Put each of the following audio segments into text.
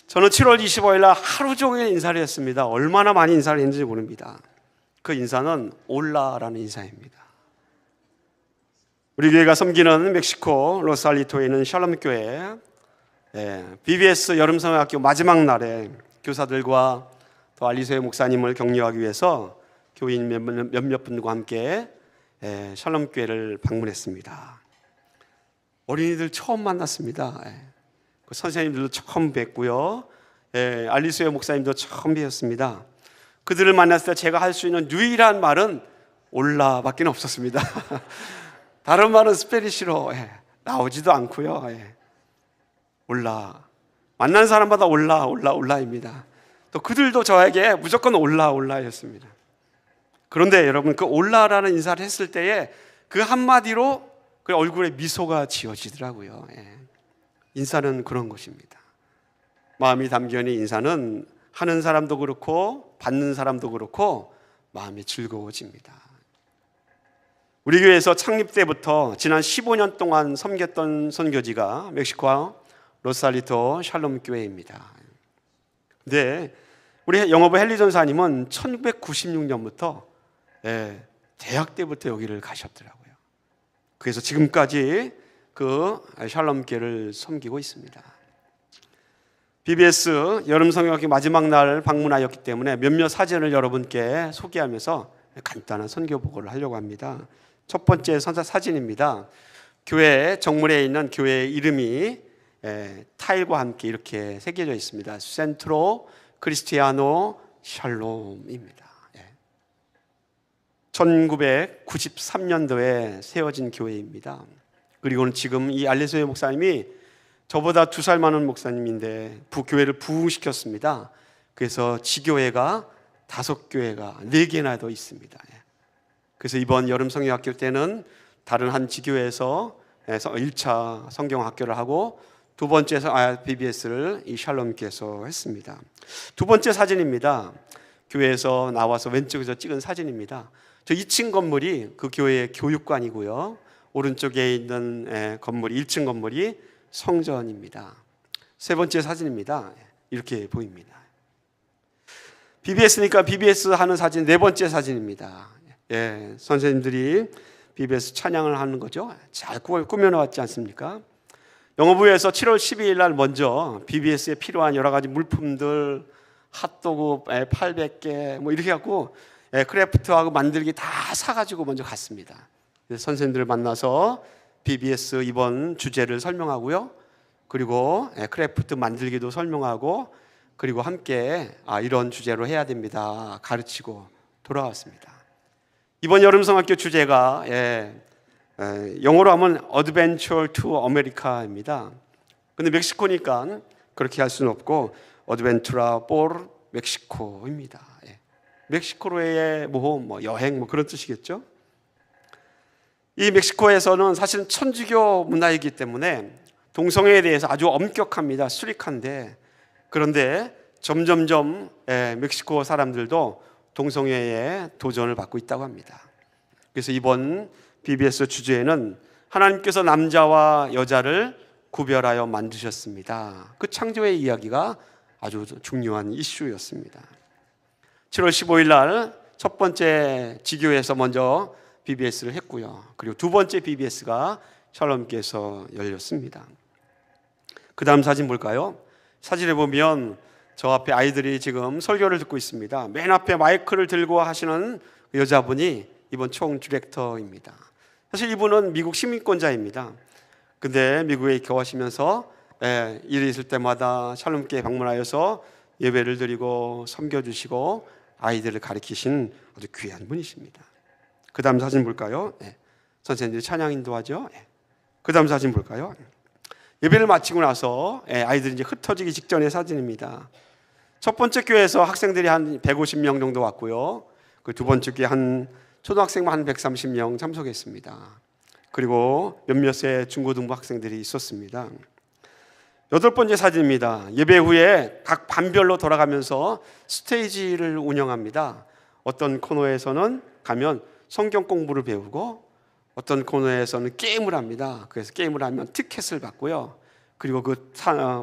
저는 7월 25일 날 하루 종일 인사를 했습니다. 얼마나 많이 인사를 했는지 모릅니다. 그 인사는 올라라는 인사입니다. 우리 교회가 섬기는 멕시코 로살리토에 있는 샬롬 교회 BBS 여름성형학교 마지막 날에 교사들과 또 알리소의 목사님을 격려하기 위해서 교인 몇몇 분과 함께 샬롬 교회를 방문했습니다. 어린이들 처음 만났습니다. 그 선생님들도 처음 뵙고요. 알리소의 목사님도 처음 뵈었습니다. 그들을 만났을 때 제가 할 수 있는 유일한 말은 올라밖에 없었습니다. 다른 말은 스페니쉬로 나오지도 않고요. 올라, 만난 사람마다 올라입니다. 또 그들도 저에게 무조건 올라였습니다. 그런데 여러분, 그 올라라는 인사를 했을 때에 그 한마디로 그 얼굴에 미소가 지어지더라고요. 인사는 그런 것입니다. 마음이 담겨있는 인사는 하는 사람도 그렇고 받는 사람도 그렇고 마음이 즐거워집니다. 우리 교회에서 창립 때부터 지난 15년 동안 섬겼던 선교지가 멕시코 로살리토 샬롬 교회입니다. 근데 우리 영어부 헨리 전사님은 1996년부터 대학 때부터 여기를 가셨더라고요. 그래서 지금까지 그 샬롬 교회를 섬기고 있습니다. BBS 여름성경학교 마지막 날 방문하였기 때문에 몇몇 사진을 여러분께 소개하면서 간단한 선교 보고를 하려고 합니다. 첫 번째 사진입니다. 교회 정문에 있는 교회의 이름이 타일과 함께 이렇게 새겨져 있습니다. 센트로 크리스티아노 샬롬입니다. 1993년도에 세워진 교회입니다. 그리고는 지금 이 알리소의 목사님이 저보다 2살 많은 목사님인데 교회를 부흥시켰습니다. 그래서 지교회가 5교회가 4개나 더 있습니다. 그래서 이번 여름 성경학교 때는 다른 한 지교회에서 1차 성경학교를 하고 두 번째 BBS를 이 샬롬께서 했습니다. 두 번째 사진입니다. 교회에서 나와서 왼쪽에서 찍은 사진입니다. 저 2층 건물이 그 교회의 교육관이고요. 오른쪽에 있는 건물이 1층 건물이 성전입니다. 세 번째 사진입니다. 이렇게 보입니다. BBS니까 BBS 하는 사진 네 번째 사진입니다. 선생님들이 BBS 찬양을 하는 거죠. 잘 꾸며놓았지 않습니까? 영어부에서 7월 12일 날 먼저 BBS에 필요한 여러 가지 물품들, 핫도그 800개 뭐 이렇게 갖고 크래프트하고 만들기 다 사가지고 먼저 갔습니다. 선생님들을 만나서 BBS 이번 주제를 설명하고요. 그리고 크래프트 만들기도 설명하고 그리고 함께 이런 주제로 해야 됩니다. 가르치고 돌아왔습니다. 이번 여름성학교 주제가 영어로 하면 Adventure to America입니다. 근데 멕시코니까 그렇게 할 수는 없고 Adventura por Mexico입니다. 멕시코로의 모험, 여행 그런 뜻이겠죠. 이 멕시코에서는 사실은 천주교 문화이기 때문에 동성애에 대해서 아주 엄격합니다. 스트릭한데 그런데 점점점 멕시코 사람들도 동성애에 도전을 받고 있다고 합니다. 그래서 이번 BBS 주제에는 하나님께서 남자와 여자를 구별하여 만드셨습니다. 그 창조의 이야기가 아주 중요한 이슈였습니다. 7월 15일 날 첫 번째 지교에서 먼저 BBS를 했고요. 그리고 두 번째 BBS가 샬롬께서 열렸습니다. 그 다음 사진 볼까요? 사진에 보면 저 앞에 아이들이 지금 설교를 듣고 있습니다. 맨 앞에 마이크를 들고 하시는 여자분이 이번 총 디렉터입니다. 사실 이분은 미국 시민권자입니다. 근데 미국에 거하시면서 일이 있을 때마다 샬롬교회 방문하여서 예배를 드리고 섬겨주시고 아이들을 가르치신 아주 귀한 분이십니다. 그 다음 사진 볼까요? 선생님들이 찬양 인도하죠. 그 다음 사진 볼까요? 예배를 마치고 나서 아이들이 이제 흩어지기 직전의 사진입니다. 첫 번째 교회에서 학생들이 한 150명 정도 왔고요. 그 두 번째 교회 한 초등학생만 한 130명 참석했습니다. 그리고 몇몇의 중고등부 학생들이 있었습니다. 8번째 사진입니다. 예배 후에 각 반별로 돌아가면서 스테이지를 운영합니다. 어떤 코너에서는 가면 성경 공부를 배우고 어떤 코너에서는 게임을 합니다. 그래서 게임을 하면 티켓을 받고요. 그리고 그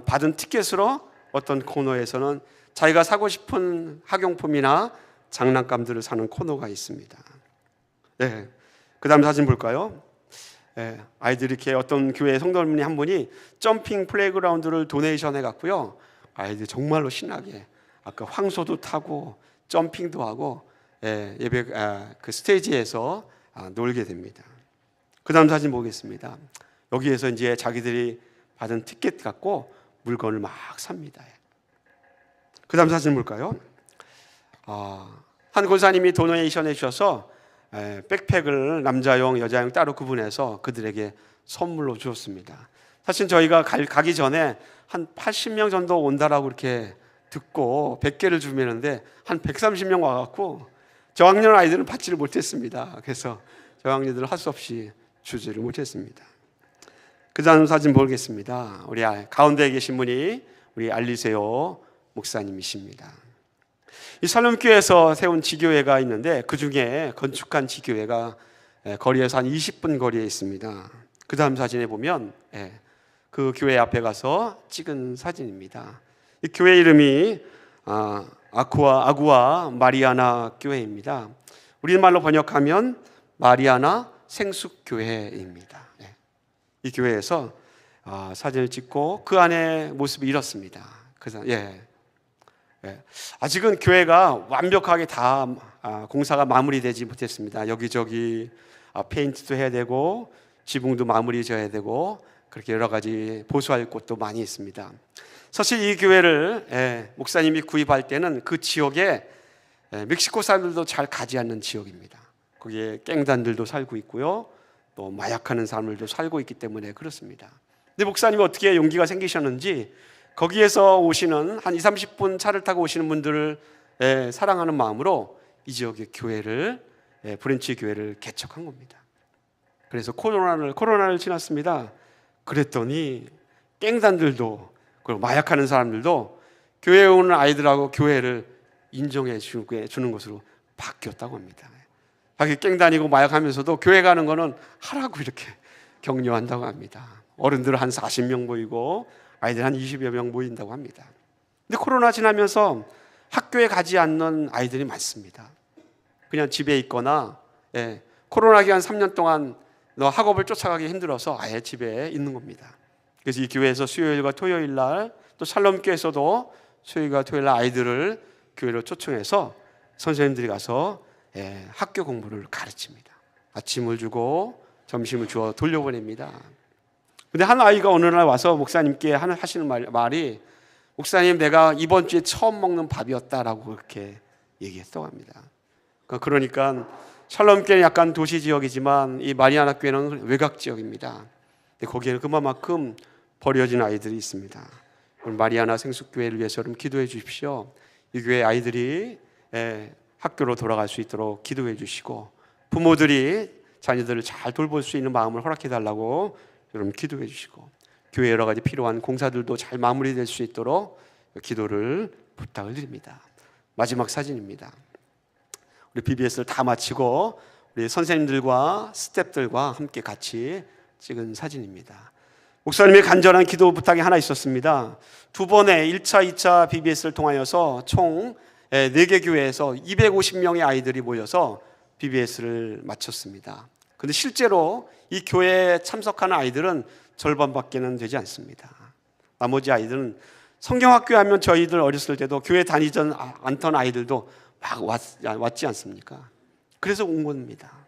받은 티켓으로 어떤 코너에서는 자기가 사고 싶은 학용품이나 장난감들을 사는 코너가 있습니다. 네. 그 다음 사진 볼까요? 네. 아이들이 이렇게 어떤 교회 성도님이 한 분이 점핑 플레이그라운드를 도네이션 해갖고요. 아이들이 정말로 신나게 아까 황소도 타고 점핑도 하고 예배 그 스테이지에서 놀게 됩니다. 그 다음 사진 보겠습니다. 여기에서 이제 자기들이 받은 티켓 갖고 물건을 막 삽니다. 그 다음 사진 볼까요? 한 권사님이 도네이션 해주셔서 백팩을 남자용 여자용 따로 구분해서 그들에게 선물로 주었습니다. 사실 저희가 가기 전에 한 80명 정도 온다라고 이렇게 듣고 100개를 주면는데 한 130명 와갖고 저학년 아이들은 받지를 못했습니다. 그래서 저학년들은 할 수 없이 주지를 못했습니다. 그 다음 사진 보겠습니다. 우리 가운데에 계신 분이 우리 알리세오 목사님이십니다. 이 살림교회에서 세운 지교회가 있는데 그 중에 건축한 지교회가 거리에서 한 20분 거리에 있습니다. 그 다음 사진에 보면 그 교회 앞에 가서 찍은 사진입니다. 이 교회 이름이 아구아 마리아나 교회입니다. 우리말로 번역하면 마리아나 생숙교회입니다. 이 교회에서 사진을 찍고 그 안에 모습이 이렇습니다. 그래서 아직은 교회가 완벽하게 다 공사가 마무리되지 못했습니다. 여기저기 페인트도 해야 되고 지붕도 마무리 져야 되고 그렇게 여러 가지 보수할 곳도 많이 있습니다. 사실 이 교회를 목사님이 구입할 때는 그 지역에 멕시코 사람들도 잘 가지 않는 지역입니다. 거기에 깽단들도 살고 있고요, 또 마약하는 사람들도 살고 있기 때문에 그렇습니다. 근데 목사님이 어떻게 용기가 생기셨는지 거기에서 오시는 한 20-30분 차를 타고 오시는 분들을 사랑하는 마음으로 이 지역의 교회를 브랜치 교회를 개척한 겁니다. 그래서 코로나를 지났습니다. 그랬더니 깽단들도 그리고 마약하는 사람들도 교회에 오는 아이들하고 교회를 인정해 주는 것으로 바뀌었다고 합니다. 자기 깽단이고 마약하면서도 교회 가는 거는 하라고 이렇게 격려한다고 합니다. 어른들 한 40명 모이고 아이들 한 20여 명 모인다고 합니다. 근데 코로나 지나면서 학교에 가지 않는 아이들이 많습니다. 그냥 집에 있거나 코로나 기간 3년 동안 너 학업을 쫓아가기 힘들어서 아예 집에 있는 겁니다. 그래서 이 교회에서 수요일과 토요일 날, 또 샬롬교회에서도 수요일과 토요일 날 아이들을 교회로 초청해서 선생님들이 가서 학교 공부를 가르칩니다. 아침을 주고 점심을 주어 돌려보냅니다. 근데 한 아이가 어느 날 와서 목사님께 하시는 말이 목사님, 내가 이번 주에 처음 먹는 밥이었다라고 그렇게 얘기했다고 합니다. 그러니까 샬롬교회는 약간 도시 지역이지만 이 마리아나 교회는 외곽 지역입니다. 근데 거기에는 그만큼 버려진 아이들이 있습니다. 마리아나 생숙교회를 위해서 좀 기도해 주십시오. 이 교회 아이들이 학교로 돌아갈 수 있도록 기도해 주시고, 부모들이 자녀들을 잘 돌볼 수 있는 마음을 허락해 달라고 여러분 기도해 주시고, 교회 여러 가지 필요한 공사들도 잘 마무리될 수 있도록 기도를 부탁을 드립니다. 마지막 사진입니다. 우리 BBS를 다 마치고 우리 선생님들과 스태프들과 함께 같이 찍은 사진입니다. 목사님의 간절한 기도 부탁이 하나 있었습니다. 두 번의 1차, 2차 BBS를 통하여서 총 4개 교회에서 250명의 아이들이 모여서 BBS를 마쳤습니다. 그런데 실제로 이 교회에 참석하는 아이들은 절반밖에는 되지 않습니다. 나머지 아이들은 성경학교 하면 저희들 어렸을 때도 교회 다니지 않던 아이들도 막 왔지 않습니까? 그래서 온 겁니다.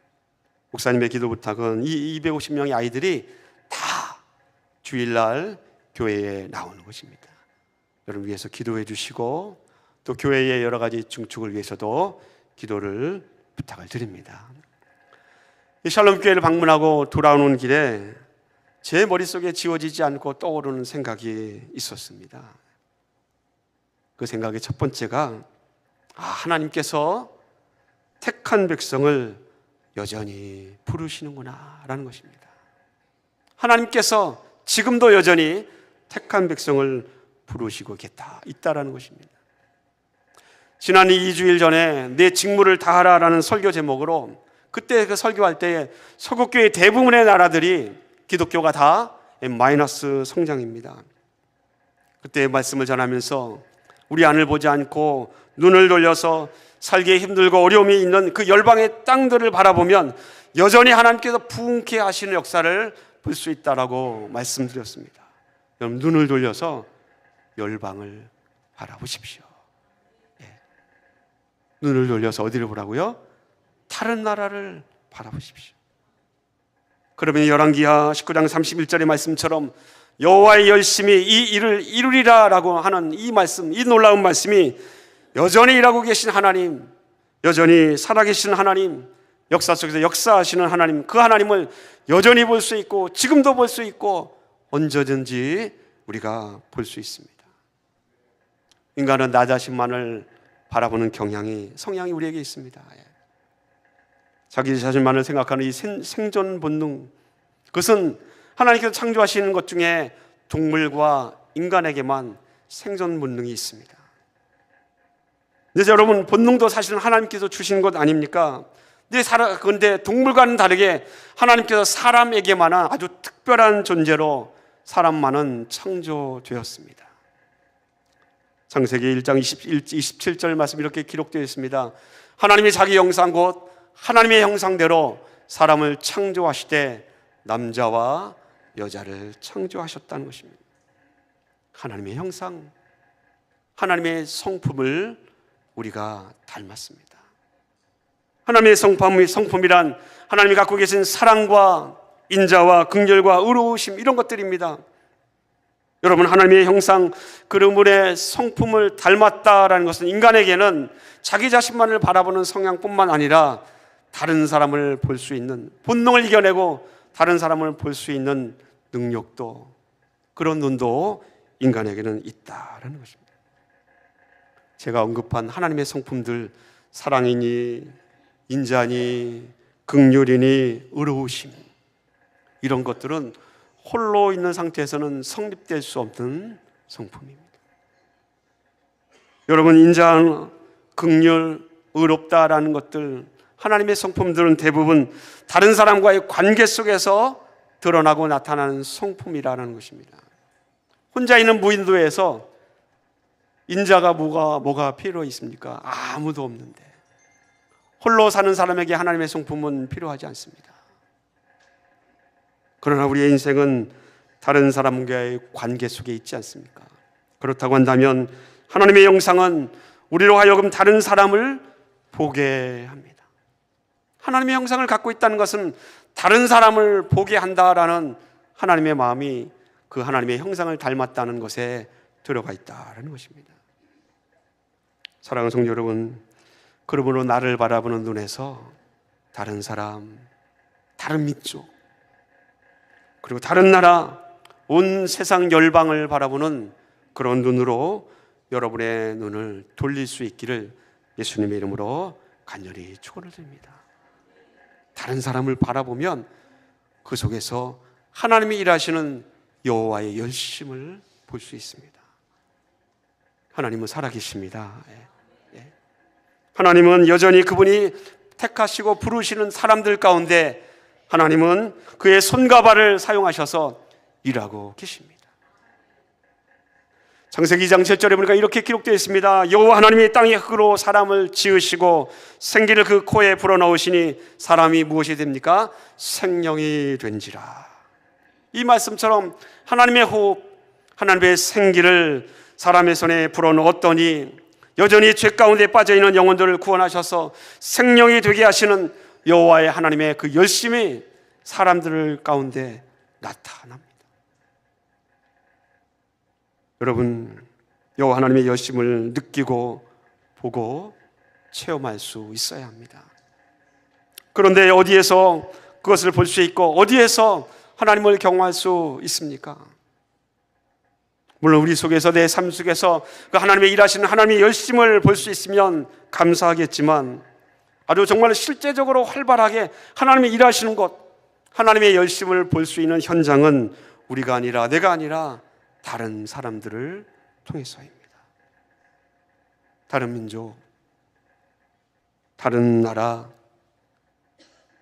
목사님의 기도 부탁은 이 250명의 아이들이 다 주일날 교회에 나오는 것입니다. 여러분 위해서 기도해 주시고, 또 교회의 여러 가지 증축을 위해서도 기도를 부탁을 드립니다. 이 샬롬교회를 방문하고 돌아오는 길에 제 머릿속에 지워지지 않고 떠오르는 생각이 있었습니다. 그 생각의 첫 번째가 하나님께서 택한 백성을 여전히 부르시는구나 라는 것입니다. 하나님께서 지금도 여전히 택한 백성을 부르시고 있다라는 것입니다. 지난 2주일 전에 내 직무를 다하라라는 설교 제목으로, 그때 그 설교할 때에 서구교회 대부분의 나라들이 기독교가 다 마이너스 성장입니다. 그때의 말씀을 전하면서 우리 안을 보지 않고 눈을 돌려서 살기에 힘들고 어려움이 있는 그 열방의 땅들을 바라보면 여전히 하나님께서 부흥케 하시는 역사를 볼 수 있다라고 말씀드렸습니다. 여러분, 눈을 돌려서 열방을 바라보십시오. 눈을 돌려서 어디를 보라고요? 다른 나라를 바라보십시오. 그러면 열왕기하 19장 31절의 말씀처럼 여호와의 열심히 이 일을 이루리라 라고 하는 이 말씀, 이 놀라운 말씀이 여전히 일하고 계신 하나님, 여전히 살아계신 하나님, 역사 속에서 역사하시는 하나님, 그 하나님을 여전히 볼 수 있고 지금도 볼 수 있고 언제든지 우리가 볼 수 있습니다. 인간은 나 자신만을 바라보는 성향이 우리에게 있습니다. 자기 자신만을 생각하는 이 생존 본능, 그것은 하나님께서 창조하시는 것 중에 동물과 인간에게만 생존 본능이 있습니다. 근데 여러분, 본능도 사실은 하나님께서 주신 것 아닙니까? 그런데 동물과는 다르게 하나님께서 사람에게만 아주 특별한 존재로 사람만은 창조되었습니다. 창세기 1장 27절 말씀 이렇게 기록되어 있습니다. 하나님이 자기 형상 곧 하나님의 형상대로 사람을 창조하시되 남자와 여자를 창조하셨다는 것입니다. 하나님의 형상, 하나님의 성품을 우리가 닮았습니다. 하나님의 성품이란 하나님이 갖고 계신 사랑과 인자와 긍휼과 의로우심, 이런 것들입니다. 여러분, 하나님의 형상, 그러므로 성품을 닮았다라는 것은 인간에게는 자기 자신만을 바라보는 성향뿐만 아니라 다른 사람을 볼 수 있는, 본능을 이겨내고 다른 사람을 볼 수 있는 능력도, 그런 눈도 인간에게는 있다라는 것입니다. 제가 언급한 하나님의 성품들, 사랑이니 인자니 긍휼이니 의로우심, 이런 것들은 홀로 있는 상태에서는 성립될 수 없는 성품입니다. 여러분, 인자, 긍휼, 의롭다라는 것들, 하나님의 성품들은 대부분 다른 사람과의 관계 속에서 드러나고 나타나는 성품이라는 것입니다. 혼자 있는 무인도에서 인자가 뭐가 필요 있습니까? 아무도 없는데. 홀로 사는 사람에게 하나님의 성품은 필요하지 않습니다. 그러나 우리의 인생은 다른 사람과의 관계 속에 있지 않습니까? 그렇다고 한다면 하나님의 형상은 우리로 하여금 다른 사람을 보게 합니다. 하나님의 형상을 갖고 있다는 것은 다른 사람을 보게 한다라는 하나님의 마음이 그 하나님의 형상을 닮았다는 것에 들어가 있다는 것입니다. 사랑하는 성도 여러분, 그러므로 나를 바라보는 눈에서 다른 사람, 다른 민족, 그리고 다른 나라, 온 세상 열방을 바라보는 그런 눈으로 여러분의 눈을 돌릴 수 있기를 예수님의 이름으로 간절히 축원을 드립니다. 다른 사람을 바라보면 그 속에서 하나님이 일하시는 여호와의 열심을 볼 수 있습니다. 하나님은 살아계십니다. 하나님은 여전히 그분이 택하시고 부르시는 사람들 가운데 하나님은 그의 손과 발을 사용하셔서 일하고 계십니다. 창세기 2장 7절에 보니까 이렇게 기록되어 있습니다. 여호와 하나님이 땅의 흙으로 사람을 지으시고 생기를 그 코에 불어넣으시니 사람이 무엇이 됩니까? 생명이 된지라. 이 말씀처럼 하나님의 호흡, 하나님의 생기를 사람의 손에 불어넣었더니 여전히 죄 가운데 빠져있는 영혼들을 구원하셔서 생명이 되게 하시는 여호와의 하나님의 그 열심이 사람들 가운데 나타납니다. 여러분, 여호와 하나님의 열심을 느끼고 보고 체험할 수 있어야 합니다. 그런데 어디에서 그것을 볼 수 있고 어디에서 하나님을 경험할 수 있습니까? 물론 우리 속에서, 내 삶 속에서 그 하나님의 일하시는 하나님의 열심을 볼 수 있으면 감사하겠지만 아주 정말 실제적으로 활발하게 하나님의 일하시는 것, 하나님의 열심을 볼 수 있는 현장은 우리가 아니라, 내가 아니라 다른 사람들을 통해서입니다. 다른 민족, 다른 나라,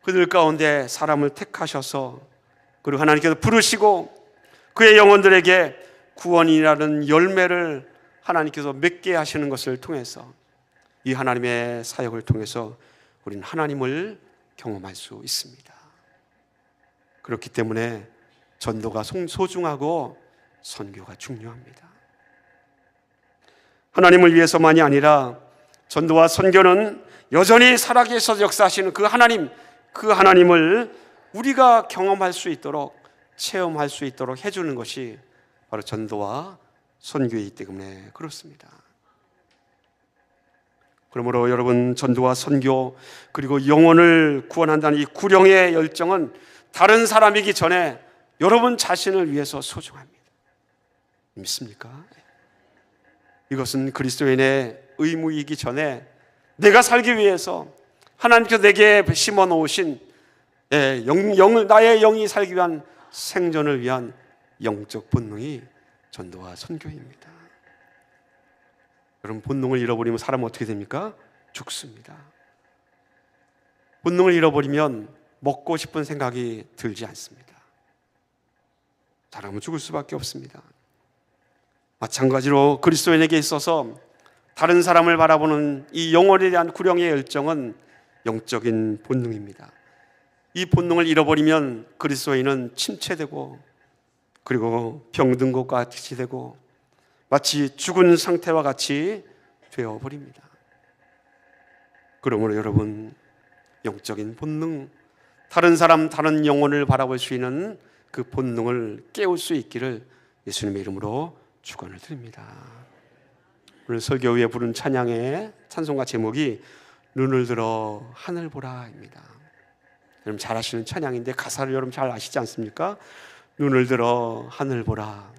그들 가운데 사람을 택하셔서 그리고 하나님께서 부르시고 그의 영혼들에게 구원이라는 열매를 하나님께서 맺게 하시는 것을 통해서 이 하나님의 사역을 통해서 우리는 하나님을 경험할 수 있습니다. 그렇기 때문에 전도가 소중하고 선교가 중요합니다. 하나님을 위해서만이 아니라 전도와 선교는 여전히 살아계셔서 역사하시는 그 하나님을 우리가 경험할 수 있도록, 체험할 수 있도록 해주는 것이 바로 전도와 선교이기 때문에 그렇습니다. 그러므로 여러분, 전도와 선교 그리고 영혼을 구원한다는 이 구령의 열정은 다른 사람이기 전에 여러분 자신을 위해서 소중합니다. 믿습니까? 이것은 그리스도인의 의무이기 전에 내가 살기 위해서 하나님께서 내게 심어 놓으신 나의 영이 살기 위한 생존을 위한 영적 본능이 전도와 선교입니다. 여러분, 본능을 잃어버리면 사람은 어떻게 됩니까? 죽습니다. 본능을 잃어버리면 먹고 싶은 생각이 들지 않습니다. 사람은 죽을 수밖에 없습니다. 마찬가지로 그리스도인에게 있어서 다른 사람을 바라보는 이 영혼에 대한 구령의 열정은 영적인 본능입니다. 이 본능을 잃어버리면 그리스도인은 침체되고 그리고 병든 것과 같이 되고 마치 죽은 상태와 같이 되어버립니다. 그러므로 여러분, 영적인 본능, 다른 사람, 다른 영혼을 바라볼 수 있는 그 본능을 깨울 수 있기를 예수님의 이름으로 축원을 드립니다. 오늘 설교 후에 부른 찬양의 찬송가 제목이 눈을 들어 하늘 보라입니다. 여러분 잘 아시는 찬양인데 가사를 여러분 잘 아시지 않습니까? 눈을 들어 하늘 보라.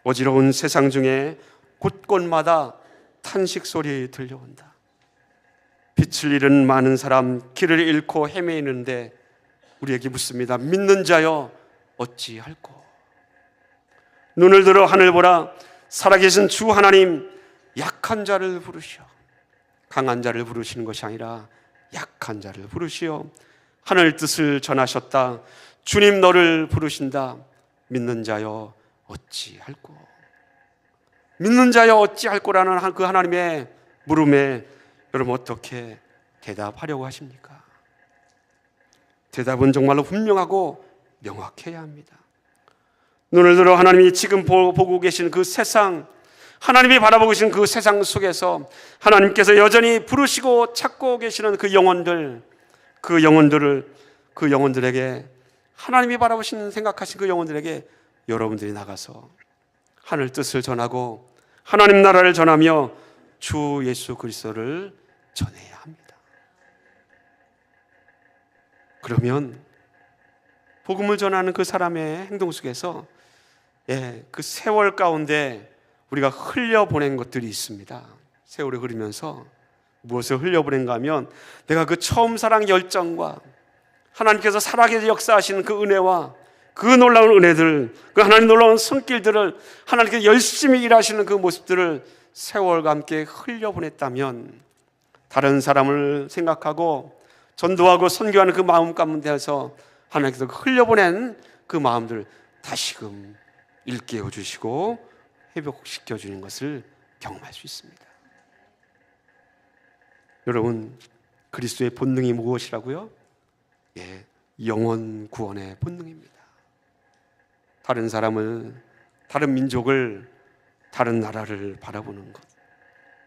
어지러운 세상 중에 곳곳마다 탄식 소리 들려온다. 빛을 잃은 많은 사람, 길을 잃고 헤매이는데 우리에게 묻습니다. 믿는 자여 어찌할꼬. 눈을 들어 하늘 보라. 살아계신 주 하나님, 약한 자를 부르시오. 강한 자를 부르시는 것이 아니라 약한 자를 부르시오. 하늘 뜻을 전하셨다. 주님 너를 부르신다. 믿는 자여 어찌할꼬. 믿는 자여 어찌할꼬라는 그 하나님의 물음에 여러분 어떻게 대답하려고 하십니까? 대답은 정말로 분명하고 명확해야 합니다. 눈을 들어 하나님이 지금 보고 계신 그 세상, 하나님이 바라보고 계신 그 세상 속에서 하나님께서 여전히 부르시고 찾고 계시는 그 영혼들에게 하나님이 바라보시는 생각하신 그 영혼들에게 여러분들이 나가서 하늘 뜻을 전하고 하나님 나라를 전하며 주 예수 그리스도를 전해야 합니다. 그러면 복음을 전하는 그 사람의 행동 속에서 그 세월 가운데 우리가 흘려보낸 것들이 있습니다. 세월이 흐르면서 무엇을 흘려보낸가 하면 내가 그 처음 사랑 열정과 하나님께서 살아계셔 역사하시는 그 은혜와 그 놀라운 은혜들, 그 하나님 놀라운 손길들을 하나님께서 열심히 일하시는 그 모습들을 세월과 함께 흘려보냈다면 다른 사람을 생각하고 전도하고 선교하는 그 마음 가운데서 하나님께서 흘려보낸 그 마음들을 다시금 일깨워 주시고 회복시켜 주는 것을 경험할 수 있습니다. 여러분, 그리스도의 본능이 무엇이라고요? 영혼 구원의 본능입니다. 다른 사람을, 다른 민족을, 다른 나라를 바라보는 것,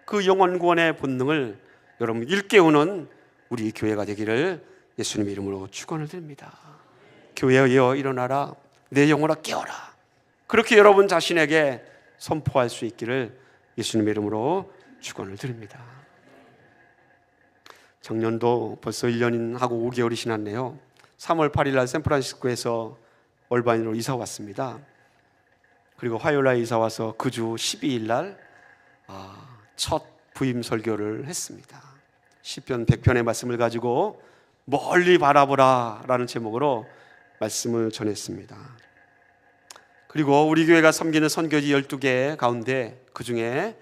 그 영혼 구원의 본능을 여러분 일깨우는 우리 교회가 되기를 예수님의 이름으로 축원을 드립니다. 교회여 일어나라, 내 영혼아 깨어라. 그렇게 여러분 자신에게 선포할 수 있기를 예수님의 이름으로 축원을 드립니다. 작년도 벌써 1년 하고 5개월이 지났네요. 3월 8일 날 샌프란시스코에서 얼바인으로 이사 왔습니다. 그리고 화요일 날 이사 와서 그 주 12일 날 첫 부임 설교를 했습니다. 시편 100편의 말씀을 가지고 멀리 바라보라 라는 제목으로 말씀을 전했습니다. 그리고 우리 교회가 섬기는 선교지 12개 가운데 그 중에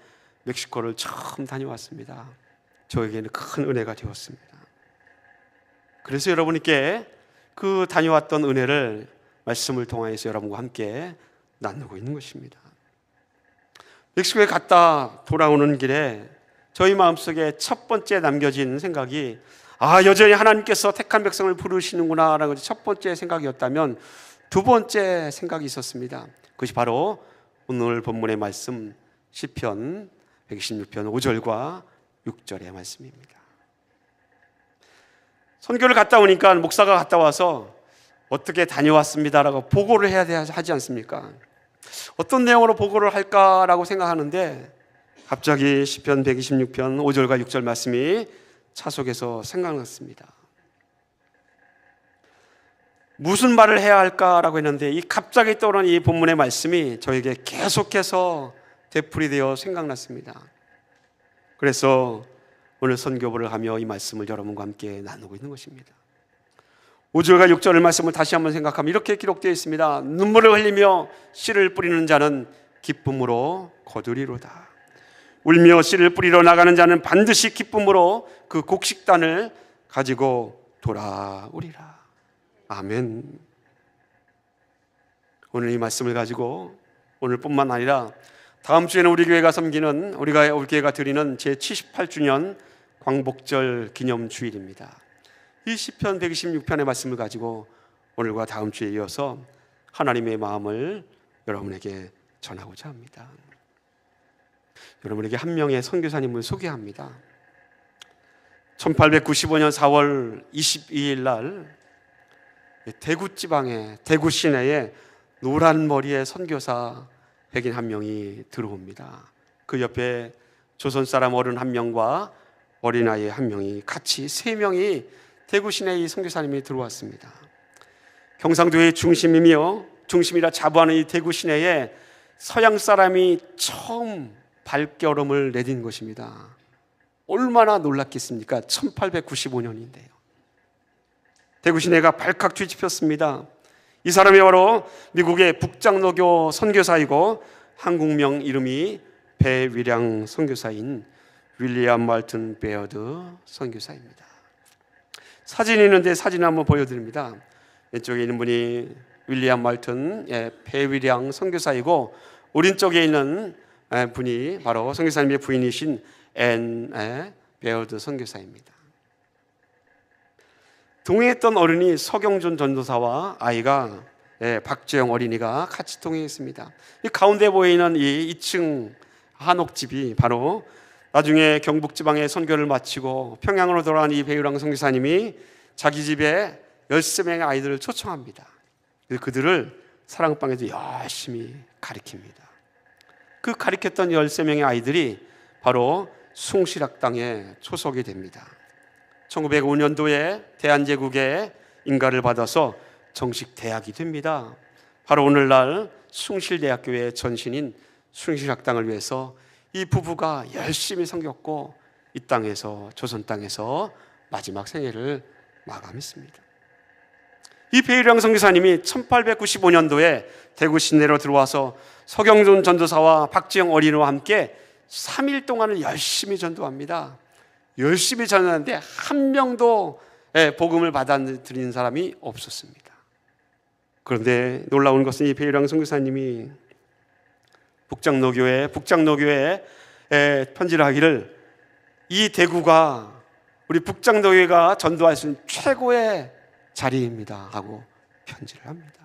멕시코를 처음 다녀왔습니다. 저에게는 큰 은혜가 되었습니다. 그래서 여러분께 그 다녀왔던 은혜를 말씀을 통하여서 여러분과 함께 나누고 있는 것입니다. 멕시코에 갔다 돌아오는 길에 저희 마음속에 첫 번째 남겨진 생각이 여전히 하나님께서 택한 백성을 부르시는구나 라는 것이 첫 번째 생각이었다면, 두 번째 생각이 있었습니다. 그것이 바로 오늘 본문의 말씀 시편 126편 5절과 6절의 말씀입니다. 선교를 갔다 오니까 목사가 갔다 와서 어떻게 다녀왔습니다라고 보고를 해야 하지 않습니까? 어떤 내용으로 보고를 할까라고 생각하는데 갑자기 시편 126편 5절과 6절 말씀이 차 속에서 생각났습니다. 무슨 말을 해야 할까라고 했는데 이 갑자기 떠오른 이 본문의 말씀이 저에게 계속해서 되풀이되어 생각났습니다. 그래서 오늘 선교부를 하며 이 말씀을 여러분과 함께 나누고 있는 것입니다. 5절과 6절의 말씀을 다시 한번 생각하면 이렇게 기록되어 있습니다. 눈물을 흘리며 씨를 뿌리는 자는 기쁨으로 거두리로다. 울며 씨를 뿌리러 나가는 자는 반드시 기쁨으로 그 곡식단을 가지고 돌아오리라. 아멘. 오늘 이 말씀을 가지고 오늘뿐만 아니라 다음 주에는 우리 교회가 섬기는, 우리 교회가 드리는 제78주년 광복절 기념주일입니다. 이 시편 126편의 말씀을 가지고 오늘과 다음 주에 이어서 하나님의 마음을 여러분에게 전하고자 합니다. 여러분에게 한 명의 선교사님을 소개합니다. 1895년 4월 22일 날 대구 지방의 대구 시내에 노란 머리의 선교사 백인 한 명이 들어옵니다. 그 옆에 조선 사람 어른 한 명과 어린아이 한 명이 같이 세 명이 대구 시내의 선교사님이 들어왔습니다. 경상도의 중심이라 자부하는 이 대구 시내에 서양 사람이 처음 발걸음을 내딘 것입니다. 얼마나 놀랐겠습니까? 1895년인데요. 대구 시내가 발칵 뒤집혔습니다. 이 사람이 바로 미국의 북장로교 선교사이고 한국명 이름이 배위량 선교사인 윌리엄 말튼 베어드 선교사입니다. 사진이 있는데 사진 한번 보여드립니다. 왼쪽에 있는 분이 윌리엄 말튼 배위량 선교사이고 오른쪽에 있는 분이 바로 선교사님의 부인이신 앤 베어드 선교사입니다. 동행했던 어른이 서경준 전도사와 아이가 박재영 어린이가 같이 동행했습니다. 이 가운데 보이는 이 2층 한옥집이 바로 나중에 경북지방에 선교를 마치고 평양으로 돌아온 이 배유랑 선교사님이 자기 집에 13명의 아이들을 초청합니다. 그들을 사랑방에서 열심히 가르칩니다. 그 가르쳤던 13명의 아이들이 바로 숭실학당에 초석이 됩니다. 1905년도에 대한제국의 인가를 받아서 정식 대학이 됩니다. 바로 오늘날 숭실대학교의 전신인 숭실학당을 위해서 이 부부가 열심히 섬겼고 이 땅에서, 조선 땅에서 마지막 생애를 마감했습니다. 이 배유량 선교사님이 1895년도에 대구 시내로 들어와서 서경준 전도사와 박지영 어린이와 함께 3일 동안을 열심히 전도합니다. 열심히 전하는데 한 명도 복음을 받아들이는 사람이 없었습니다. 그런데 놀라운 것은 이 배유량 선교사님이 북장로교회에 편지를 하기를 이 대구가 우리 북장로교회가 전도할 수 있는 최고의 자리입니다 하고 편지를 합니다.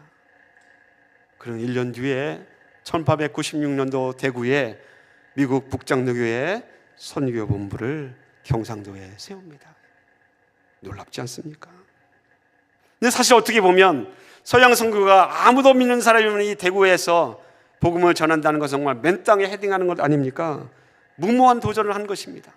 그런 1년 뒤에 1896년도 대구에 미국 북장로교회 선교본부를 경상도에 세웁니다. 놀랍지 않습니까? 근데 사실 어떻게 보면 서양 선교가 아무도 믿는 사람이 없는 이 대구에서 복음을 전한다는 것은 정말 맨 땅에 헤딩하는 것 아닙니까? 무모한 도전을 한 것입니다.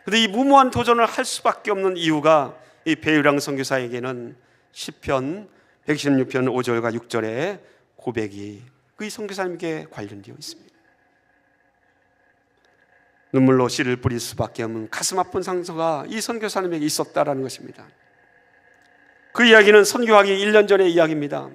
그런데 이 무모한 도전을 할 수밖에 없는 이유가 이 배유량 선교사에게는 시편 116편 5절과 6절의 고백이 그 선교사님께 관련되어 있습니다. 눈물로 씨를 뿌릴 수밖에 없는 가슴 아픈 상처가 이 선교사님에게 있었다라는 것입니다. 그 이야기는 선교하기 1년 전의 이야기입니다.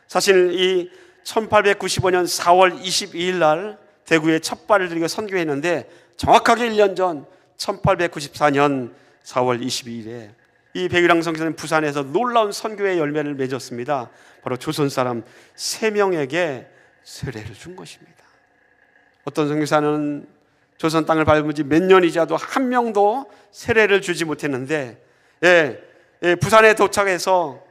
사실 이 1895년 4월 22일 날 대구에 첫 발을 들이고 선교했는데 정확하게 1년 전 1894년 4월 22일에 이 배유량 선교사님 부산에서 놀라운 선교의 열매를 맺었습니다. 바로 조선 사람 3명에게 세례를 준 것입니다. 어떤 선교사는 조선 땅을 밟은 지 몇 년이 지나도 한 명도 세례를 주지 못했는데, 부산에 도착해서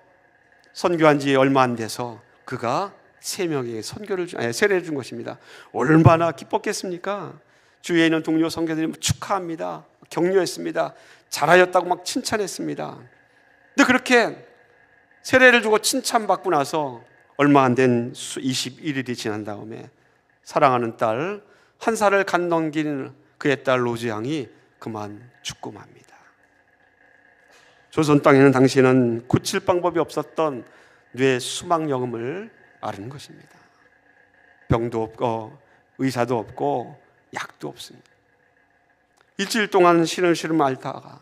선교한 지 얼마 안 돼서 그가 3명에게 세례를 준 것입니다. 얼마나 기뻤겠습니까? 주위에 있는 동료 선교사들이 축하합니다, 격려했습니다, 잘하였다고 막 칭찬했습니다. 근데 그렇게 세례를 주고 칭찬받고 나서 얼마 안 된 21일이 지난 다음에 사랑하는 딸, 1살을 간 넘긴 그의 딸 로즈 양이 그만 죽고 맙니다. 조선 땅에는 당시에는 고칠 방법이 없었던 뇌 수막염을 앓은 것입니다. 병도 없고 의사도 없고 약도 없습니다. 일주일 동안 시름시름 앓다가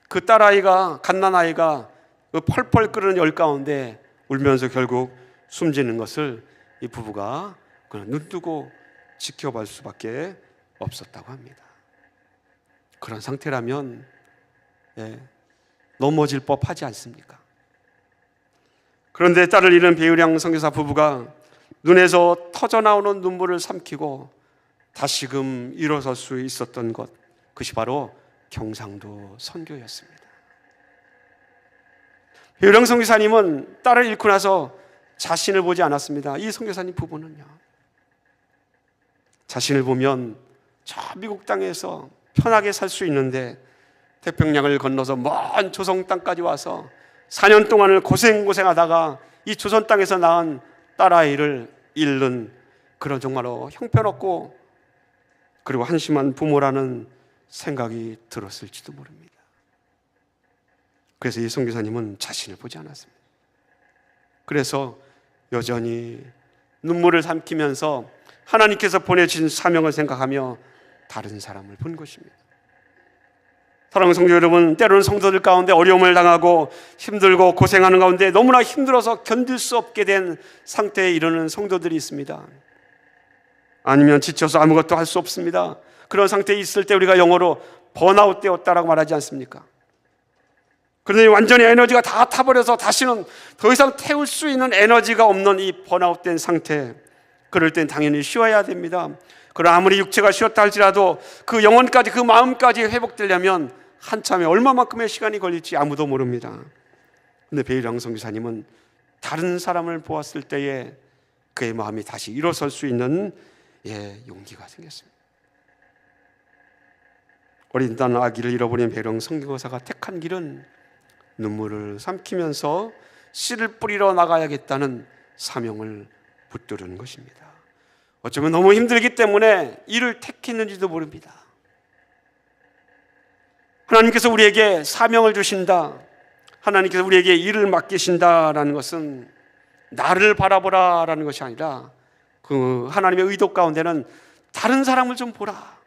그 딸아이가, 갓난아이가 그 펄펄 끓는 열 가운데 울면서 결국 숨지는 것을 이 부부가 그냥 눈뜨고 지켜볼 수밖에 없었다고 합니다. 그런 상태라면 넘어질 법하지 않습니까? 그런데 딸을 잃은 배우량 선교사 부부가 눈에서 터져나오는 눈물을 삼키고 다시금 일어설 수 있었던 것, 그것이 바로 경상도 선교였습니다. 배우량 선교사님은 딸을 잃고 나서 자신을 보지 않았습니다. 이 선교사님 부부는요, 자신을 보면 저 미국 땅에서 편하게 살 수 있는데 태평양을 건너서 먼 조선 땅까지 와서 4년 동안을 고생하다가 이 조선 땅에서 낳은 딸아이를 잃는 그런 정말로 형편없고 그리고 한심한 부모라는 생각이 들었을지도 모릅니다. 그래서 이 선교사님은 자신을 보지 않았습니다. 그래서 여전히 눈물을 삼키면서 하나님께서 보내주신 사명을 생각하며 다른 사람을 본 것입니다. 사랑하는 성도 여러분, 때로는 성도들 가운데 어려움을 당하고 힘들고 고생하는 가운데 너무나 힘들어서 견딜 수 없게 된 상태에 이르는 성도들이 있습니다. 아니면 지쳐서 아무것도 할 수 없습니다. 그런 상태에 있을 때 우리가 영어로 번아웃 되었다라고 말하지 않습니까? 그런데 완전히 에너지가 다 타버려서 다시는 더 이상 태울 수 있는 에너지가 없는 이 번아웃된 상태, 그럴 땐 당연히 쉬어야 됩니다. 그러나 아무리 육체가 쉬었다 할지라도 그 영혼까지, 그 마음까지 회복되려면 한참에 얼마만큼의 시간이 걸릴지 아무도 모릅니다. 그런데 배일영 선교사님은 다른 사람을 보았을 때에 그의 마음이 다시 일어설 수 있는 용기가 생겼습니다. 어린 딸 아기를 잃어버린 배일영 선교사가 택한 길은 눈물을 삼키면서 씨를 뿌리러 나가야겠다는 사명을 붙들은 것입니다. 어쩌면 너무 힘들기 때문에 이를 택했는지도 모릅니다. 하나님께서 우리에게 사명을 주신다, 하나님께서 우리에게 일을 맡기신다라는 것은 나를 바라보라라는 것이 아니라 그 하나님의 의도 가운데는 다른 사람을 좀 보라,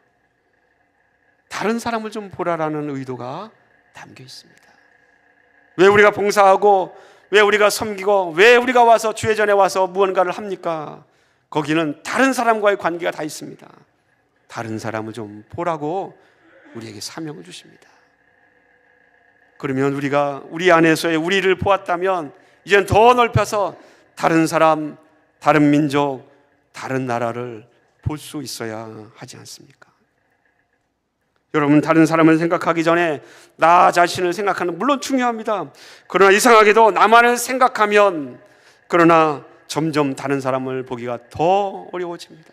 다른 사람을 좀 보라라는 의도가 담겨 있습니다. 왜 우리가 봉사하고, 왜 우리가 섬기고, 왜 우리가 와서 주의 전에 와서 무언가를 합니까? 거기는 다른 사람과의 관계가 다 있습니다. 다른 사람을 좀 보라고 우리에게 사명을 주십니다. 그러면 우리가 우리 안에서의 우리를 보았다면 이제는 더 넓혀서 다른 사람, 다른 민족, 다른 나라를 볼 수 있어야 하지 않습니까? 여러분, 다른 사람을 생각하기 전에 나 자신을 생각하는, 물론 중요합니다. 그러나 이상하게도 나만을 생각하면 그러나 점점 다른 사람을 보기가 더 어려워집니다.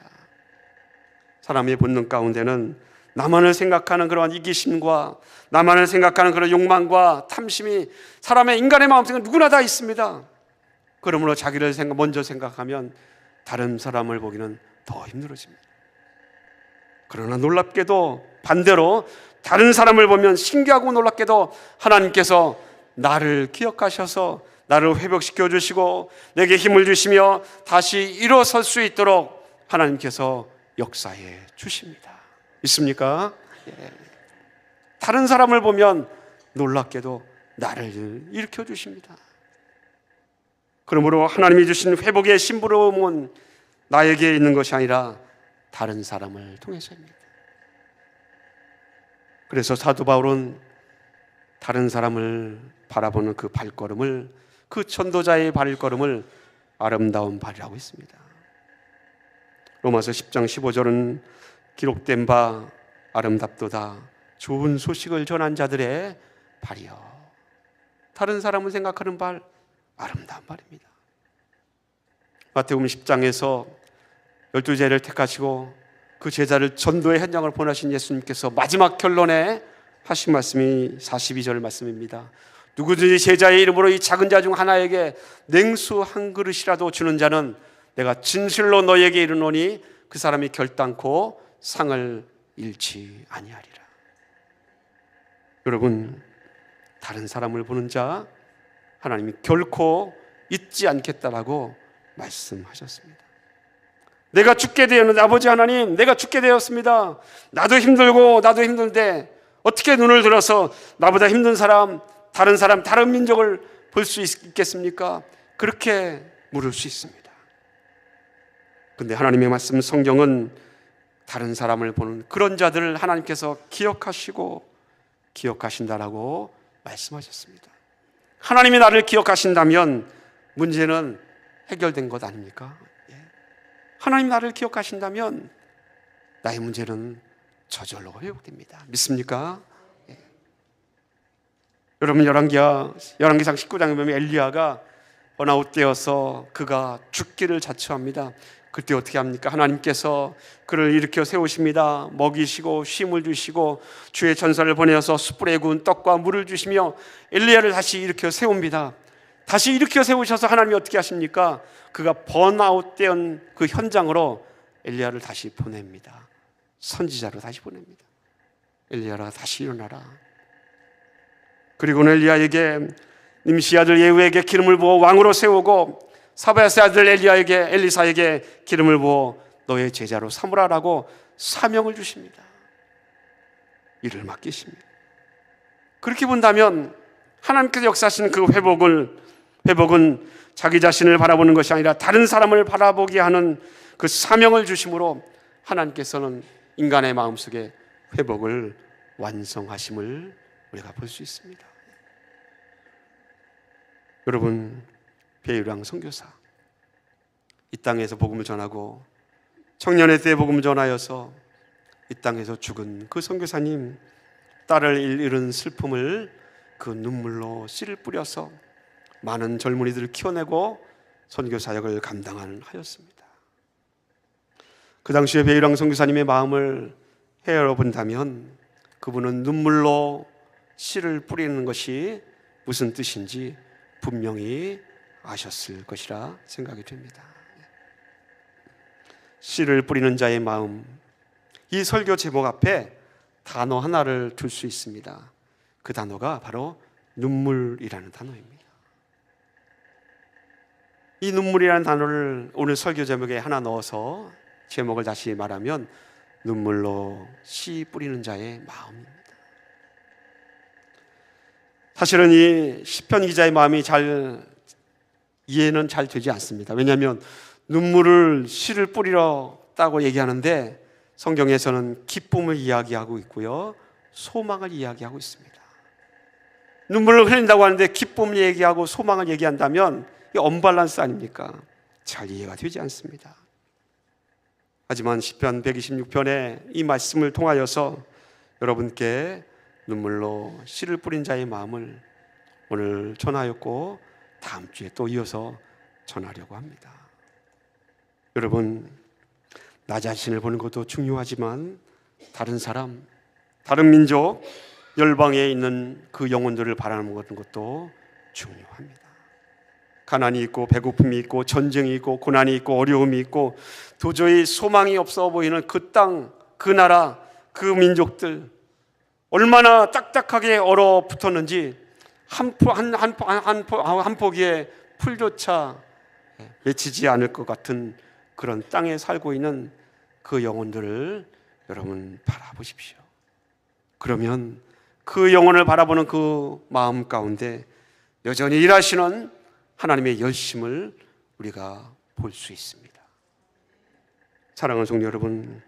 사람의 본능 가운데는 나만을 생각하는 그러한 이기심과 나만을 생각하는 그런 욕망과 탐심이 사람의 인간의 마음속에 누구나 다 있습니다. 그러므로 자기를 먼저 생각하면 다른 사람을 보기는 더 힘들어집니다. 그러나 놀랍게도 반대로 다른 사람을 보면 신기하고 놀랍게도 하나님께서 나를 기억하셔서 나를 회복시켜 주시고 내게 힘을 주시며 다시 일어설 수 있도록 하나님께서 역사해 주십니다. 있습니까? 다른 사람을 보면 놀랍게도 나를 일으켜 주십니다. 그러므로 하나님이 주신 회복의 심부름은 나에게 있는 것이 아니라 다른 사람을 통해서입니다. 그래서 사도 바울은 다른 사람을 바라보는 그 발걸음을, 그 전도자의 발걸음을 아름다운 발이라고 했습니다. 로마서 10장 15절은 기록된 바 아름답도다. 좋은 소식을 전한 자들의 발이여. 다른 사람을 생각하는 발, 아름다운 발입니다. 마태복음 10장에서 12제자를 택하시고 그 제자를 전도의 현장을 보내신 예수님께서 마지막 결론에 하신 말씀이 42절 말씀입니다. 누구든지 제자의 이름으로 이 작은 자 중 하나에게 냉수 한 그릇이라도 주는 자는 내가 진실로 너에게 이르노니 그 사람이 결단코 상을 잃지 아니하리라. 여러분, 다른 사람을 보는 자 하나님이 결코 잊지 않겠다라고 말씀하셨습니다. 내가 죽게 되었는데, 아버지 하나님, 내가 죽게 되었습니다. 나도 힘들고 나도 힘든데 어떻게 눈을 들어서 나보다 힘든 사람, 다른 민족을 볼 수 있겠습니까? 그렇게 물을 수 있습니다. 근데 하나님의 말씀 성경은 다른 사람을 보는 그런 자들을 하나님께서 기억하신다라고 말씀하셨습니다. 하나님이 나를 기억하신다면 문제는 해결된 것 아닙니까? 하나님 나를 기억하신다면 나의 문제는 저절로 회복됩니다. 믿습니까? 여러분, 열왕기상 19장에 보면 엘리야가 번아웃되어서 그가 죽기를 자처합니다. 그때 어떻게 합니까? 하나님께서 그를 일으켜 세우십니다. 먹이시고 쉼을 주시고 주의 전사를 보내어서 숯불에 구운 떡과 물을 주시며 엘리야를 다시 일으켜 세웁니다. 다시 일으켜 세우셔서 하나님이 어떻게 하십니까? 그가 번아웃된 그 현장으로 엘리야를 다시 보냅니다. 선지자로 다시 보냅니다. 엘리야라, 다시 일어나라. 그리고는 엘리야에게, nim시 아들 예후에게 기름을 부어 왕으로 세우고 사바야스의 아들 엘리사에게 기름을 부어 너의 제자로 삼으라라고 사명을 주십니다. 일을 맡기십니다. 그렇게 본다면 하나님께서 역사하신 그 회복은 자기 자신을 바라보는 것이 아니라 다른 사람을 바라보게 하는 그 사명을 주심으로 하나님께서는 인간의 마음속에 회복을 완성하심을 우리가 볼 수 있습니다. 여러분, 배유랑 선교사, 이 땅에서 복음을 전하고 청년의 때 복음을 전하여서 이 땅에서 죽은 그 선교사님, 딸을 잃은 슬픔을 그 눈물로 씨를 뿌려서 많은 젊은이들을 키워내고 선교사역을 감당하였습니다. 그 당시에 배유랑 선교사님의 마음을 헤아려 본다면 그분은 눈물로 씨를 뿌리는 것이 무슨 뜻인지 분명히 아셨을 것이라 생각이 됩니다. 씨를 뿌리는 자의 마음, 이 설교 제목 앞에 단어 하나를 둘 수 있습니다. 그 단어가 바로 눈물이라는 단어입니다. 이 눈물이라는 단어를 오늘 설교 제목에 하나 넣어서 제목을 다시 말하면 눈물로 씨 뿌리는 자의 마음입니다. 사실은 이 시편 기자의 마음이 이해는 잘 되지 않습니다. 왜냐하면 눈물을 씨를 뿌리렀다고 얘기하는데 성경에서는 기쁨을 이야기하고 있고요, 소망을 이야기하고 있습니다. 눈물을 흘린다고 하는데 기쁨을 얘기하고 소망을 얘기한다면 이게 언밸런스 아닙니까? 잘 이해가 되지 않습니다. 하지만 시편 126편의 이 말씀을 통하여서 여러분께 눈물로 씨를 뿌린 자의 마음을 오늘 전하였고 다음 주에 또 이어서 전하려고 합니다. 여러분, 나 자신을 보는 것도 중요하지만 다른 사람, 다른 민족, 열방에 있는 그 영혼들을 바라보는 것도 중요합니다. 가난이 있고 배고픔이 있고 전쟁이 있고 고난이 있고 어려움이 있고 도저히 소망이 없어 보이는 그 땅, 그 나라, 그 민족들 얼마나 딱딱하게 얼어붙었는지 한 포기의 풀조차 맺히지 않을 것 같은 그런 땅에 살고 있는 그 영혼들을 여러분 바라보십시오. 그러면 그 영혼을 바라보는 그 마음 가운데 여전히 일하시는 하나님의 열심을 우리가 볼 수 있습니다. 사랑하는 성도 여러분,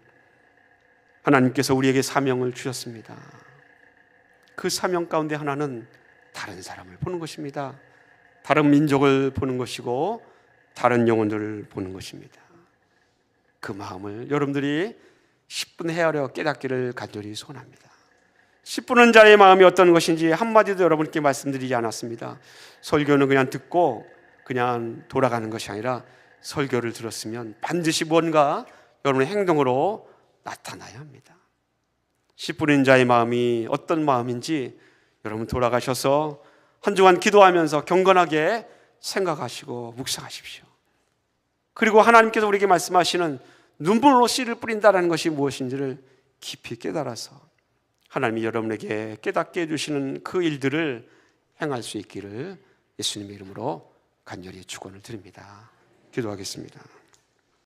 하나님께서 우리에게 사명을 주셨습니다. 그 사명 가운데 하나는 다른 사람을 보는 것입니다. 다른 민족을 보는 것이고 다른 영혼들을 보는 것입니다. 그 마음을 여러분들이 10분 헤아려 깨닫기를 간절히 소원합니다. 10분은 자의 마음이 어떤 것인지 한마디도 여러분께 말씀드리지 않았습니다. 설교는 그냥 듣고 그냥 돌아가는 것이 아니라 설교를 들었으면 반드시 뭔가 여러분의 행동으로 나타나야 합니다. 10분인 자의 마음이 어떤 마음인지 여러분 돌아가셔서 한 주간 기도하면서 경건하게 생각하시고 묵상하십시오. 그리고 하나님께서 우리에게 말씀하시는 눈물로 씨를 뿌린다는 것이 무엇인지를 깊이 깨달아서 하나님이 여러분에게 깨닫게 해주시는 그 일들을 행할 수 있기를 예수님의 이름으로 간절히 축원을 드립니다. 기도하겠습니다.